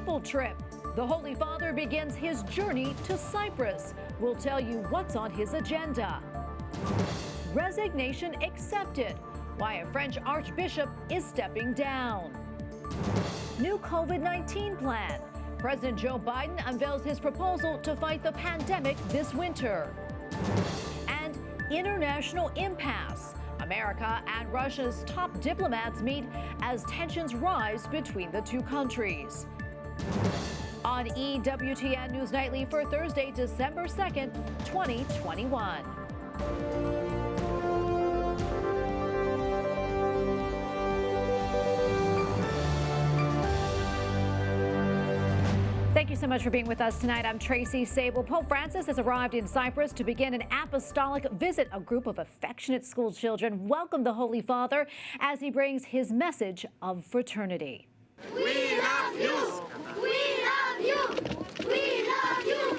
papal trip. The Holy Father begins his journey to Cyprus. We'll tell you what's on his agenda. Resignation accepted. Why a French archbishop is stepping down. New COVID-19 plan. President Joe Biden unveils his proposal to fight the pandemic this winter. And international impasse. America and Russia's top diplomats meet as tensions rise between the two countries. On EWTN News Nightly for Thursday, December 2nd, 2021. Thank you so much for being with us tonight. I'm Tracy Sable. Pope Francis has arrived in Cyprus to begin an apostolic visit. A group of affectionate school children welcome the Holy Father as he brings his message of fraternity. We love you! We love you! We love you!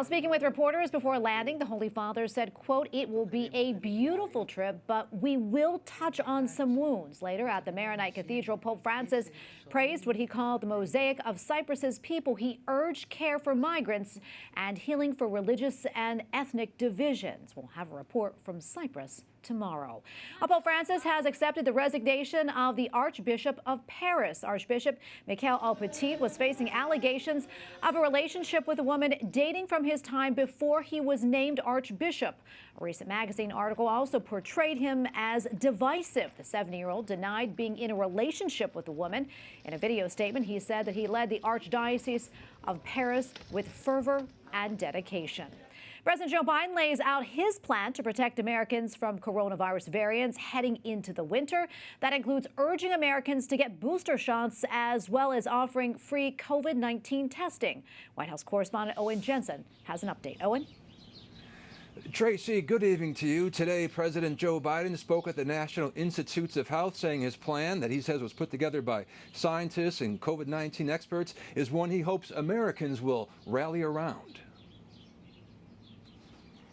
Speaking with reporters before landing, the Holy Father said, quote, "It will be a beautiful trip, but we will touch on some wounds." Later at the Maronite Cathedral, Pope Francis praised what he called the mosaic of Cyprus's people. He urged care for migrants and healing for religious and ethnic divisions. We'll have a report from Cyprus tomorrow. Pope Francis has accepted the resignation of the Archbishop of Paris. Archbishop Michael Alpetit was facing allegations of a relationship with a woman dating from his time before he was named Archbishop. A recent magazine article also portrayed him as divisive. The 70-year-old denied being in a relationship with the woman. In a video statement, he said that he led the Archdiocese of Paris with fervor and dedication. President Joe Biden lays out his plan to protect Americans from coronavirus variants heading into the winter. That includes urging Americans to get booster shots as well as offering free COVID-19 testing. White House correspondent Owen Jensen has an update. Owen? Tracy, good evening to you. Today, President Joe Biden spoke at the National Institutes of Health, saying his plan that he says was put together by scientists and COVID-19 experts is one he hopes Americans will rally around.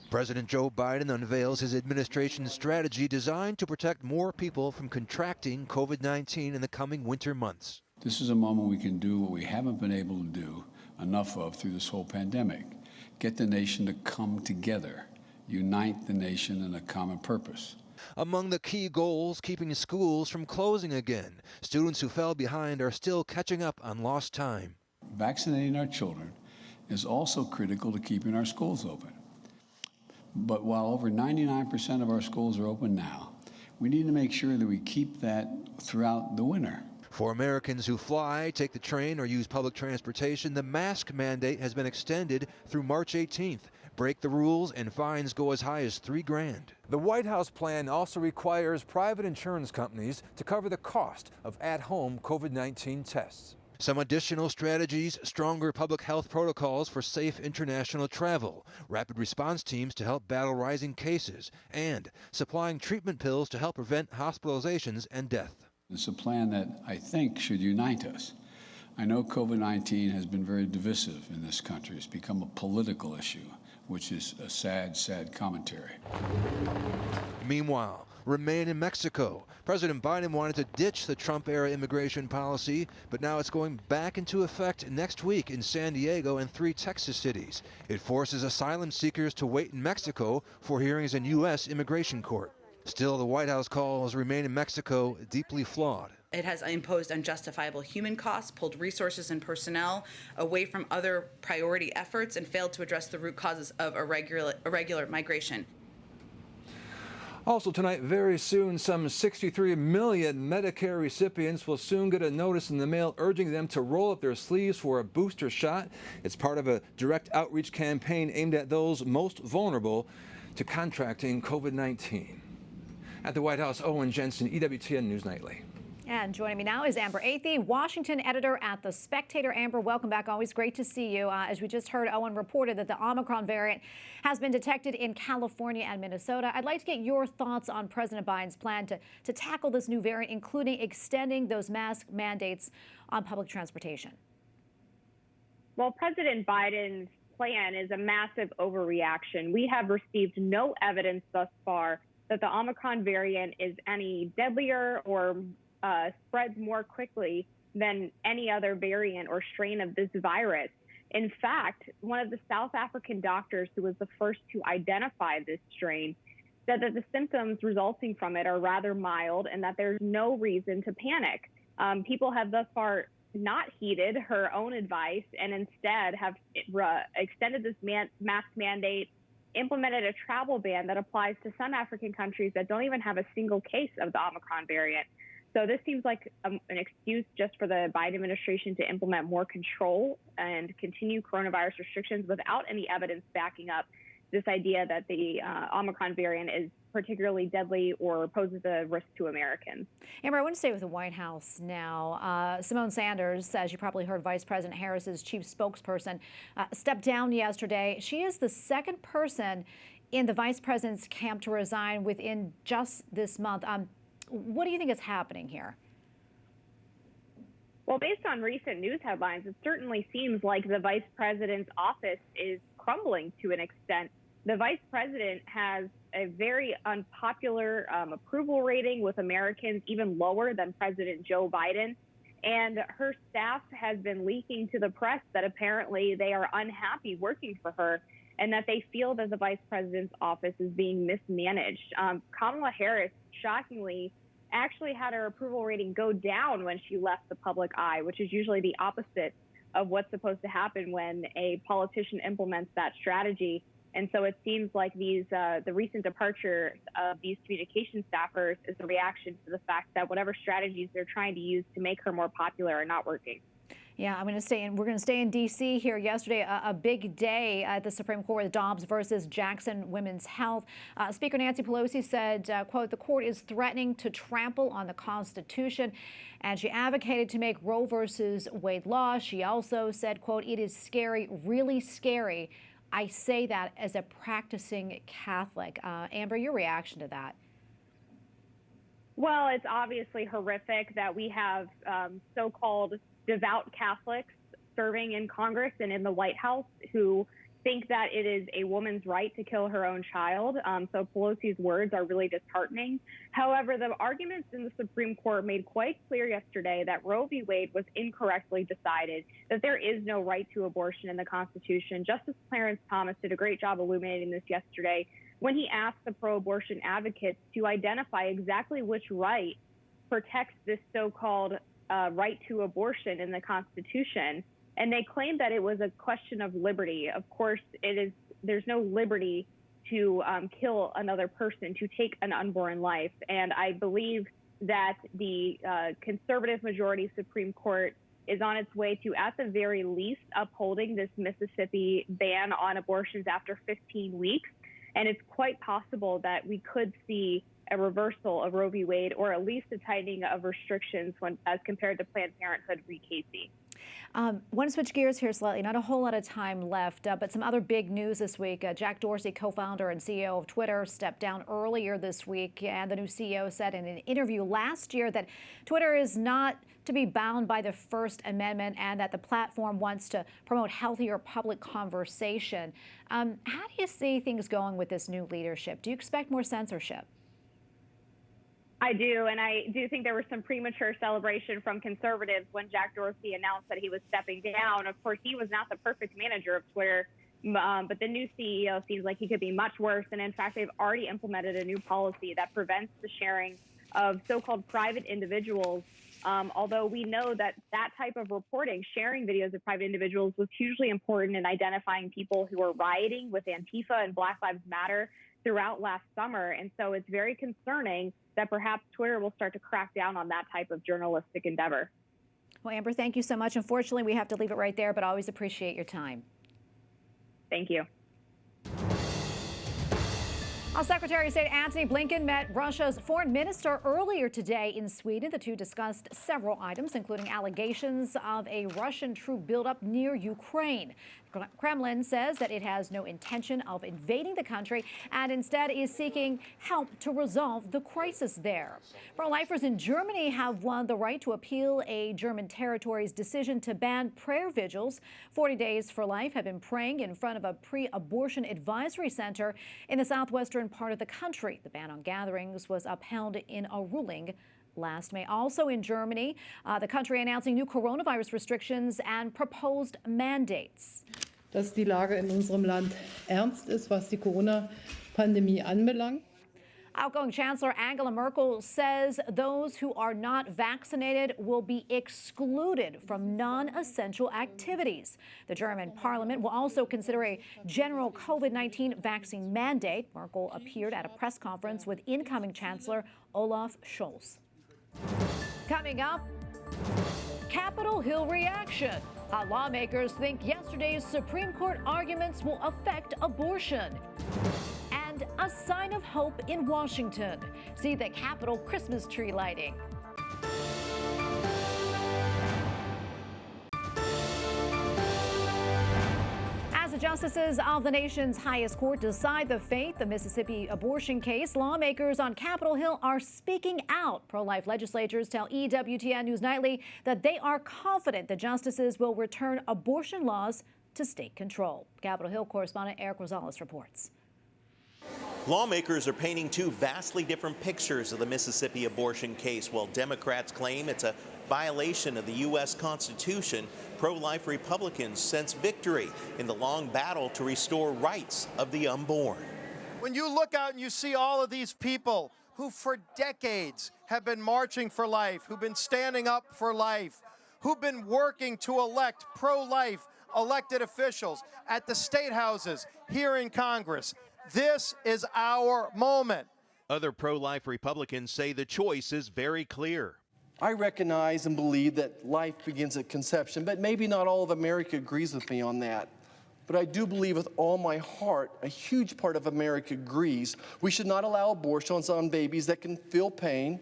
President Joe Biden unveils his administration's strategy designed to protect more people from contracting COVID-19 in the coming winter months. This is a moment we can do what we haven't been able to do enough of through this whole pandemic. Get the nation to come together, unite the nation in a common purpose. Among the key goals, keeping schools from closing again. Students who fell behind are still catching up on lost time. Vaccinating our children is also critical to keeping our schools open. But while over 99% of our schools are open now, we need to make sure that we keep that throughout the winter. For Americans who fly, take the train, or use public transportation, the mask mandate has been extended through March 18th. Break the rules and fines go as high as $3 grand. The White House plan also requires private insurance companies to cover the cost of at-home COVID-19 tests. Some additional strategies: stronger public health protocols for safe international travel, rapid response teams to help battle rising cases, and supplying treatment pills to help prevent hospitalizations and death. It's a plan that I think should unite us. I know COVID-19 has been very divisive in this country. It's become a political issue, which is a sad, sad commentary. Meanwhile, remain in Mexico. President Biden wanted to ditch the Trump-era immigration policy, but now it's going back into effect next week in San Diego and 3 Texas cities. It forces asylum seekers to wait in Mexico for hearings in U.S. immigration court. Still, the White House calls remain in Mexico deeply flawed. It has imposed unjustifiable human costs, pulled resources and personnel away from other priority efforts, and failed to address the root causes of irregular migration. Also tonight, very soon, some 63 million Medicare recipients will soon get a notice in the mail urging them to roll up their sleeves for a booster shot. It's part of a direct outreach campaign aimed at those most vulnerable to contracting COVID-19. At the White House, Owen Jensen, EWTN News Nightly. And joining me now is Amber Athey, Washington editor at the Spectator. Amber, welcome back. Always great to see you. As we just heard, Owen reported that the Omicron variant has been detected in California and Minnesota. I'd like to get your thoughts on President Biden's plan to tackle this new variant, including extending those mask mandates on public transportation. Well, President Biden's plan is a massive overreaction. We have received no evidence thus far that the Omicron variant is any deadlier or spreads more quickly than any other variant or strain of this virus. In fact, one of the South African doctors who was the first to identify this strain said that the symptoms resulting from it are rather mild and that there's no reason to panic. People have thus far not heeded her own advice and instead have extended this mask mandate, implemented a travel ban that applies to some African countries that don't even have a single case of the Omicron variant. So this seems like an excuse just for the Biden administration to implement more control and continue coronavirus restrictions without any evidence backing up this idea that the Omicron variant is particularly deadly or poses a risk to Americans. Amber, I want to stay with the White House now. Simone Sanders, as you probably heard, Vice President Harris's chief spokesperson, stepped down yesterday. She is the second person in the vice president's camp to resign within just this month. What do you think is happening here? Well, based on recent news headlines, it certainly seems like the vice president's office is crumbling to an extent. The vice president has a very unpopular approval rating with Americans, even lower than President Joe Biden. And her staff has been leaking to the press that apparently they are unhappy working for her and that they feel that the vice president's office is being mismanaged. Kamala Harris, shockingly, actually had her approval rating go down when she left the public eye, which is usually the opposite of what's supposed to happen when a politician implements that strategy. And so it seems like the recent departure of these communication staffers is a reaction to the fact that whatever strategies they're trying to use to make her more popular are not working. Yeah, we're going to stay in D.C. here. Yesterday, a big day at the Supreme Court with Dobbs versus Jackson Women's Health. Speaker Nancy Pelosi said, quote, the court is threatening to trample on the Constitution, and she advocated to make Roe versus Wade law. She also said, quote, it is scary, really scary. I say that as a practicing Catholic. Amber, your reaction to that? Well, it's obviously horrific that we have so-called devout Catholics serving in Congress and in the White House who think that it is a woman's right to kill her own child. So Pelosi's words are really disheartening. However, the arguments in the Supreme Court made quite clear yesterday that Roe v. Wade was incorrectly decided, that there is no right to abortion in the Constitution. Justice Clarence Thomas did a great job illuminating this yesterday when he asked the pro-abortion advocates to identify exactly which right protects this so-called right to abortion in the Constitution. And they claimed that it was a question of liberty. Of course, there's no liberty to kill another person, to take an unborn life. And I believe that the conservative majority Supreme Court is on its way to, at the very least, upholding this Mississippi ban on abortions after 15 weeks. And it's quite possible that we could see a reversal of Roe v. Wade, or at least a tightening of restrictions as compared to Planned Parenthood v. Casey. Want to switch gears here slightly. Not a whole lot of time left, but some other big news this week. Jack Dorsey, co-founder and CEO of Twitter, stepped down earlier this week, and the new CEO said in an interview last year that Twitter is not to be bound by the First Amendment and that the platform wants to promote healthier public conversation. How do you see things going with this new leadership? Do you expect more censorship? I do, and I do think there was some premature celebration from conservatives when Jack Dorsey announced that he was stepping down. Of course, he was not the perfect manager of Twitter, but the new CEO seems like he could be much worse. And in fact, they've already implemented a new policy that prevents the sharing of so-called private individuals. Although we know that that type of reporting, sharing videos of private individuals, was hugely important in identifying people who were rioting with Antifa and Black Lives Matter throughout last summer. And so it's very concerning that perhaps Twitter will start to crack down on that type of journalistic endeavor. Well, Amber, thank you so much. Unfortunately, we have to leave it right there, but I always appreciate your time. Thank you. Secretary of State Antony Blinken met Russia's foreign minister earlier today in Sweden. The two discussed several items, including allegations of a Russian troop buildup near Ukraine. The Kremlin says that it has no intention of invading the country and instead is seeking help to resolve the crisis there. Pro-lifers in Germany have won the right to appeal a German territory's decision to ban prayer vigils. 40 Days for Life have been praying in front of a pre-abortion advisory center in the southwestern part of the country. The ban on gatherings was upheld in a ruling last May. Also in Germany, the country announcing new coronavirus restrictions and proposed mandates. Dass die Lage in unserem Land ernst ist, was die Corona-Pandemie anbelangt. Outgoing Chancellor Angela Merkel says those who are not vaccinated will be excluded from non-essential activities. The German parliament will also consider a general COVID-19 vaccine mandate. Merkel appeared at a press conference with incoming Chancellor Olaf Scholz. Coming up, Capitol Hill reaction. How lawmakers think yesterday's Supreme Court arguments will affect abortion. And a sign of hope in Washington. See the Capitol Christmas tree lighting. As the justices of the nation's highest court decide the fate of the Mississippi abortion case, lawmakers on Capitol Hill are speaking out. Pro-life legislatures tell EWTN News Nightly that they are confident the justices will return abortion laws to state control. Capitol Hill correspondent Eric Rosales reports. Lawmakers are painting two vastly different pictures of the Mississippi abortion case. While Democrats claim it's a violation of the U.S. Constitution, pro-life Republicans sense victory in the long battle to restore rights of the unborn. When you look out and you see all of these people who for decades have been marching for life, who've been standing up for life, who've been working to elect pro-life elected officials at the state houses, here in Congress, this is our moment. Other pro-life Republicans say the choice is very clear. I recognize and believe that life begins at conception, but maybe not all of America agrees with me on that. But I do believe with all my heart, a huge part of America agrees, we should not allow abortions on babies that can feel pain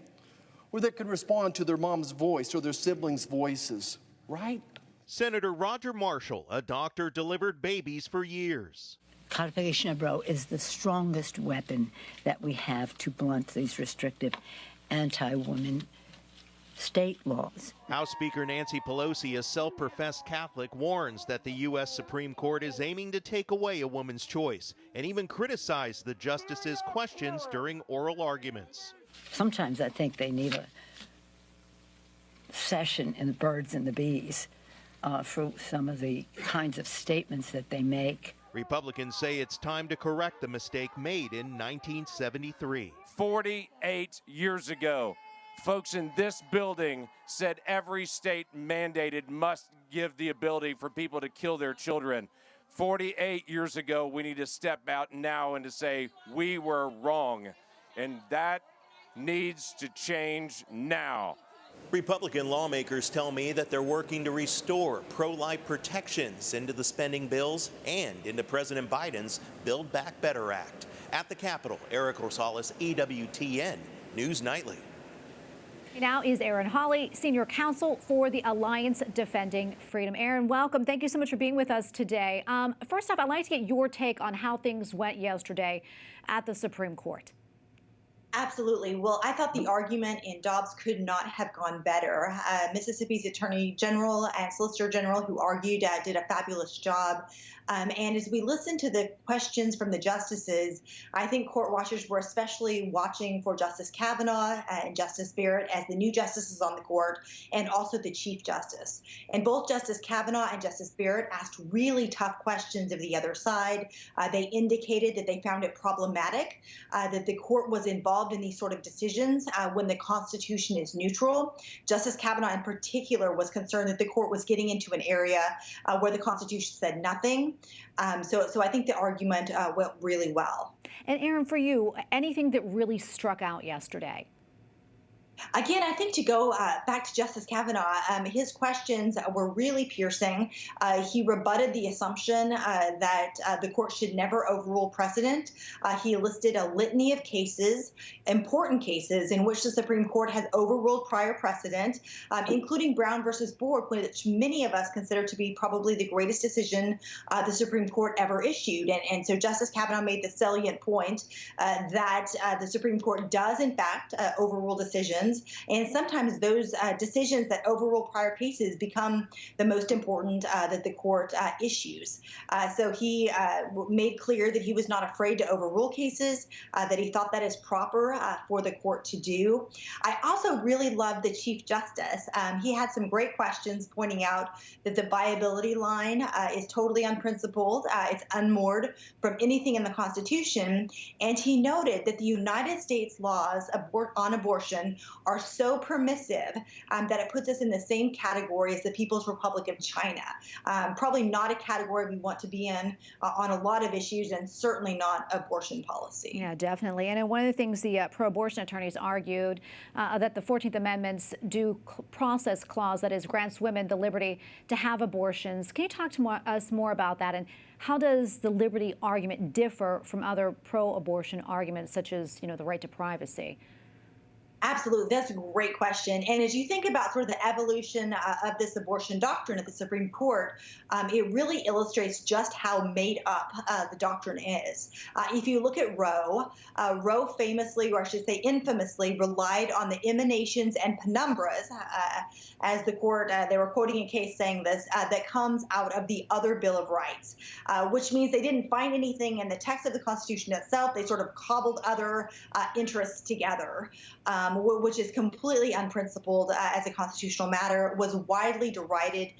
or that can respond to their mom's voice or their siblings' voices, right? Senator Roger Marshall, a doctor, delivered babies for years. Codification of Roe is the strongest weapon that we have to blunt these restrictive anti-women state laws. House Speaker Nancy Pelosi, a self-professed Catholic, warns that the U.S. Supreme Court is aiming to take away a woman's choice and even criticized the justices' questions during oral arguments. Sometimes I think they need a session in the birds and the bees for some of the kinds of statements that they make. Republicans say it's time to correct the mistake made in 1973. 48 years ago, folks in this building said every state mandated must give the ability for people to kill their children. 48 years ago, we need to step out now and to say we were wrong, and that needs to change now. Republican lawmakers tell me that they're working to restore pro-life protections into the spending bills and into President Biden's Build Back Better Act. At the Capitol, Eric Rosales, EWTN News Nightly. Now is Erin Hawley, Senior Counsel for the Alliance Defending Freedom. Erin, welcome. Thank you so much for being with us today. First off, I'd like to get your take on how things went yesterday at the Supreme Court. Absolutely. Well, I thought the argument in Dobbs could not have gone better. Mississippi's Attorney General and Solicitor General, who argued, did a fabulous job. And as we listened to the questions from the justices, I think court watchers were especially watching for Justice Kavanaugh and Justice Barrett as the new justices on the court, and also the Chief Justice. And both Justice Kavanaugh and Justice Barrett asked really tough questions of the other side. They indicated that they found it problematic that the court was involved in these sort of decisions when the Constitution is neutral. Justice Kavanaugh in particular was concerned that the court was getting into an area where the Constitution said nothing. So I think the argument went really well. And Erin, for you, anything that really struck out yesterday? Again, I think to go back to Justice Kavanaugh, his questions were really piercing. He rebutted the assumption that the court should never overrule precedent. He listed a litany of cases, important cases, in which the Supreme Court has overruled prior precedent, including Brown versus Board, which many of us consider to be probably the greatest decision the Supreme Court ever issued. And so Justice Kavanaugh made the salient point that the Supreme Court does, in fact, overrule decisions. abortions. And sometimes those decisions that overrule prior cases become the most important that the court issues. So he made clear that he was not afraid to overrule cases, that he thought that is proper for the court to do. I also really loved the Chief Justice. He had some great questions pointing out that the viability line is totally unprincipled. It's unmoored from anything in the Constitution. And he noted that the United States laws on abortion are so permissive that it puts us in the same category as the People's Republic of China. Probably not a category we want to be in on a lot of issues, and certainly not abortion policy. Yeah, definitely. And one of the things the pro-abortion attorneys argued that the 14th Amendment's due process clause, that is, grants women the liberty to have abortions. Can you talk to us more about that, and how does the liberty argument differ from other pro-abortion arguments, such as, the right to privacy? Absolutely. That's a great question. And as you think about sort of the evolution of this abortion doctrine at the Supreme Court, it really illustrates just how made up the doctrine is. If you look at Roe, Roe famously, or I should say infamously, relied on the emanations and penumbras, as the court, they were quoting a case saying this, that comes out of the other Bill of Rights, which means they didn't find anything in the text of the Constitution itself. They sort of cobbled other interests together. Which is completely unprincipled as a constitutional matter, was widely derided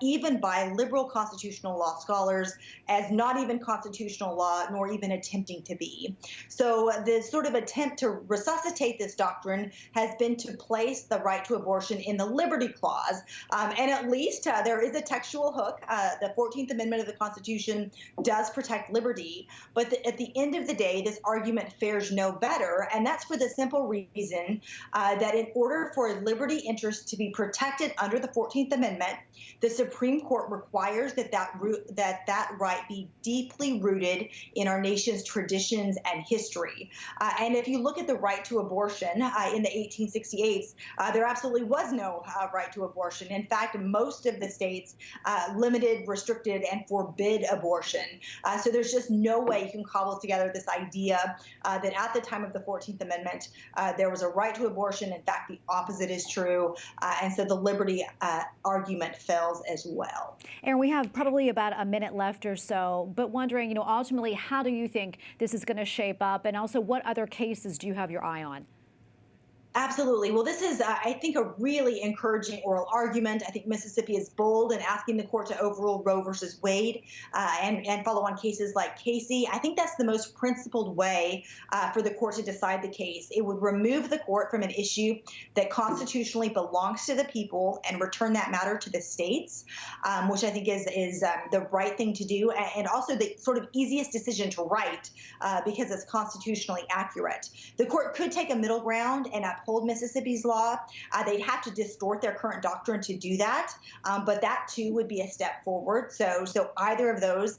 even by liberal constitutional law scholars as not even constitutional law, nor even attempting to be. So the sort of attempt to resuscitate this doctrine has been to place the right to abortion in the Liberty Clause. And at least there is a textual hook. The 14th Amendment of the Constitution does protect liberty. But at the end of the day, this argument fares no better. And that's for the simple reason that in order for a liberty interest to be protected under the 14th Amendment, the Supreme Court requires that right be deeply rooted in our nation's traditions and history. And if you look at the right to abortion in the 1868s, there absolutely was no right to abortion. In fact, most of the states limited, restricted, and forbid abortion. So there's just no way you can cobble together this idea that at the time of the 14th Amendment, there was a right to abortion. In fact, the opposite is true. And so the liberty argument fails as well. Erin, we have probably about a minute left or so, but wondering, ultimately, how do you think this is going to shape up? And also, what other cases do you have your eye on? Absolutely. Well, this is, I think, a really encouraging oral argument. I think Mississippi is bold in asking the court to overrule Roe versus Wade and follow on cases like Casey. I think that's the most principled way for the court to decide the case. It would remove the court from an issue that constitutionally belongs to the people and return that matter to the states, which I think is the right thing to do, and also the sort of easiest decision to write because it's constitutionally accurate. The court could take a middle ground and uphold Mississippi's law. They'd have to distort their current doctrine to do that, but that too would be a step forward. So either of those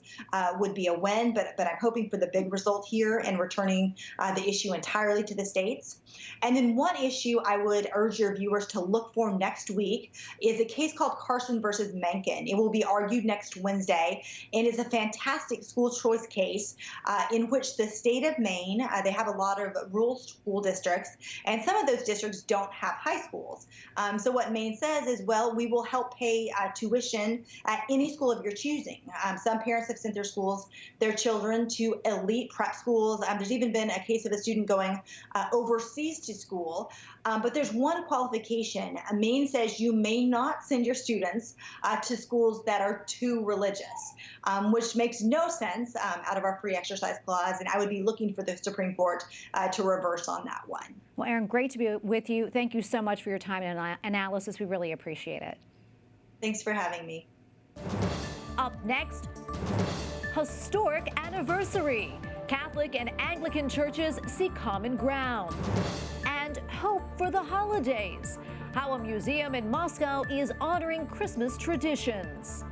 would be a win, but I'm hoping for the big result here in returning the issue entirely to the states. And then one issue I would urge your viewers to look for next week is a case called Carson versus Mencken. It will be argued next Wednesday and is a fantastic school choice case in which the state of Maine, they have a lot of rural school districts, and some of those districts don't have high schools. So what Maine says is, well, we will help pay tuition at any school of your choosing. Some parents have sent their children to elite prep schools. There's even been a case of a student going overseas to school. But there's one qualification. Maine says you may not send your students to schools that are too religious, which makes no sense out of our free exercise clause. And I would be looking for the Supreme Court to reverse on that one. Well, Erin, great to be with you. Thank you so much for your time and analysis. We really appreciate it. Thanks for having me. Up next, historic anniversary. Catholic and Anglican churches see common ground. And hope for the holidays. How a museum in Moscow is honoring Christmas traditions.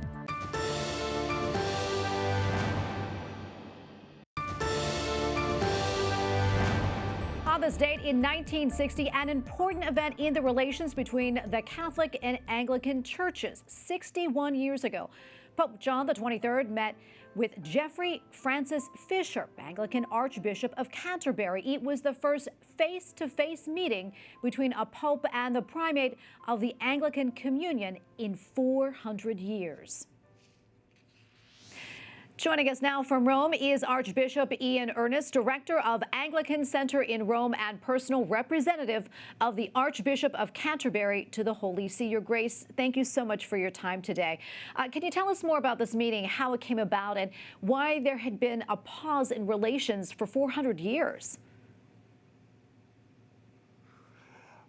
On this date in 1960, an important event in the relations between the Catholic and Anglican churches. 61 years ago, Pope John XXIII met with Geoffrey Francis Fisher, Anglican Archbishop of Canterbury. It was the first face-to-face meeting between a pope and the primate of the Anglican Communion in 400 years. Joining us now from Rome is Archbishop Ian Ernest, Director of Anglican Centre in Rome and personal representative of the Archbishop of Canterbury to the Holy See. Your Grace, thank you so much for your time today. Can you tell us more about this meeting, how it came about, and why there had been a pause in relations for 400 years?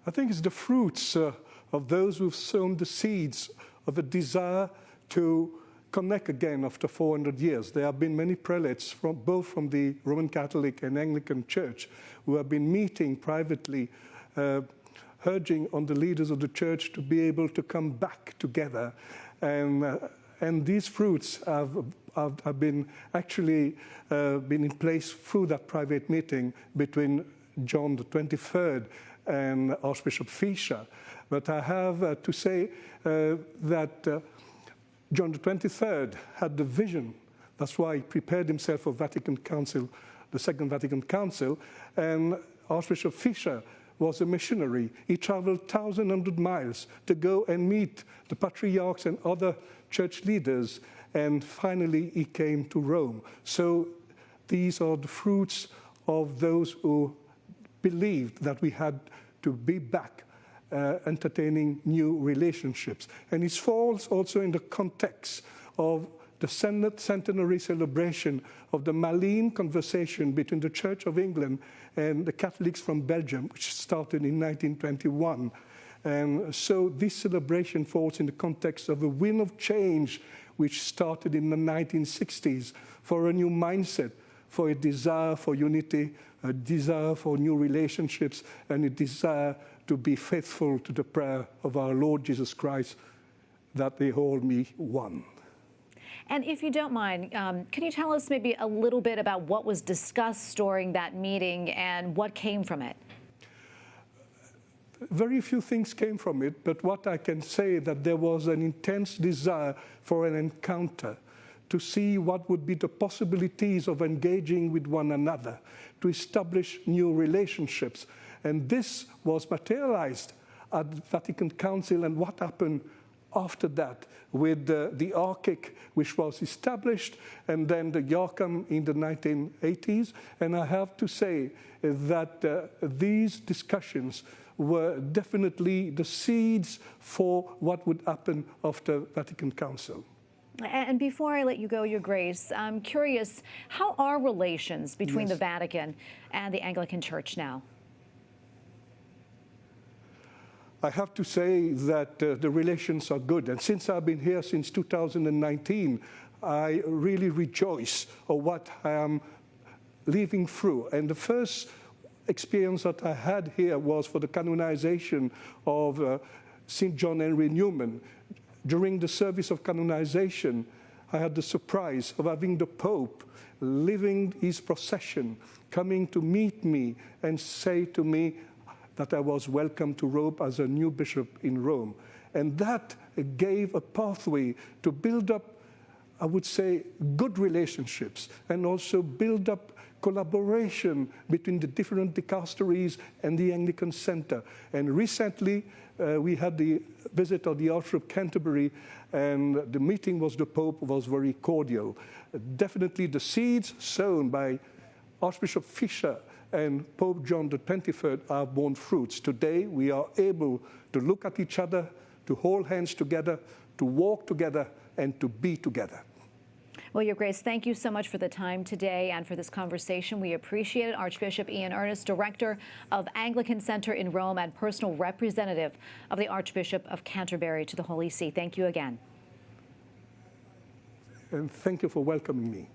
I think it's the fruits of those who've sown the seeds of a desire to connect again after 400 years. There have been many prelates, both from the Roman Catholic and Anglican Church, who have been meeting privately, urging on the leaders of the Church to be able to come back together. And these fruits have been actually been in place through that private meeting between John XXIII and Archbishop Fisher. But I have to say that John XXIII had the vision. That's why he prepared himself for Vatican Council, the Second Vatican Council. And Archbishop Fisher was a missionary. He traveled 1,100 miles to go and meet the patriarchs and other church leaders. And finally, he came to Rome. So these are the fruits of those who believed that we had to be back entertaining new relationships. And it falls also in the context of the centenary celebration of the Malines conversation between the Church of England and the Catholics from Belgium, which started in 1921. And so this celebration falls in the context of a wind of change which started in the 1960s for a new mindset, for a desire for unity, a desire for new relationships, and a desire to be faithful to the prayer of our Lord Jesus Christ, that they hold me one. And if you don't mind, can you tell us maybe a little bit about what was discussed during that meeting and what came from it? Very few things came from it, but what I can say that there was an intense desire for an encounter, to see what would be the possibilities of engaging with one another, to establish new relationships. And this was materialized at the Vatican Council, and what happened after that with the ARCIC, which was established, and then the YARCAM in the 1980s. And I have to say that these discussions were definitely the seeds for what would happen after Vatican Council. And before I let you go, Your Grace, I'm curious, how are relations between the Vatican and the Anglican Church now? I have to say that the relations are good. And since I've been here since 2019, I really rejoice of what I am living through. And the first experience that I had here was for the canonization of St. John Henry Newman. During the service of canonization, I had the surprise of having the Pope leaving his procession, coming to meet me and say to me that I was welcome to Rome as a new bishop in Rome. And that gave a pathway to build up, I would say, good relationships, and also build up collaboration between the different dicasteries and the Anglican Centre. And recently, we had the visit of the Archbishop of Canterbury, and the meeting was the Pope was very cordial. Definitely the seeds sown by Archbishop Fisher and Pope John XXIII have borne fruits. Today, we are able to look at each other, to hold hands together, to walk together, and to be together. Well, Your Grace, thank you so much for the time today and for this conversation. We appreciate it. Archbishop Ian Ernest, Director of Anglican Centre in Rome and personal representative of the Archbishop of Canterbury to the Holy See. Thank you again. And thank you for welcoming me.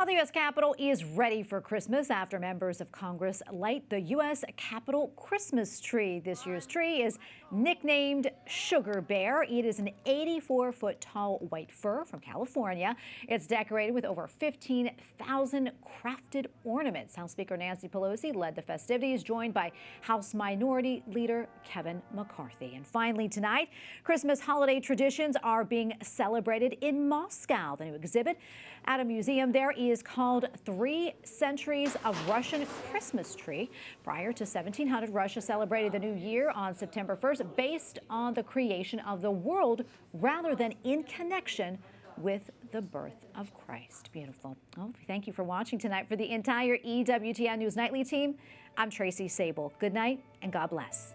Well, the U.S. Capitol is ready for Christmas after members of Congress light the U.S. Capitol Christmas tree. This year's tree is nicknamed Sugar Bear. It is an 84-foot tall white fir from California. It's decorated with over 15,000 crafted ornaments. House Speaker Nancy Pelosi led the festivities, joined by House Minority Leader Kevin McCarthy. And finally tonight, Christmas holiday traditions are being celebrated in Moscow. The new exhibit at a museum there is called 3 Centuries of Russian Christmas Tree. Prior to 1700, Russia celebrated the new year on September 1st based on the creation of the world rather than in connection with the birth of Christ. Beautiful. Well, thank you for watching tonight. For the entire EWTN News Nightly team, I'm Tracy Sable. Good night and God bless.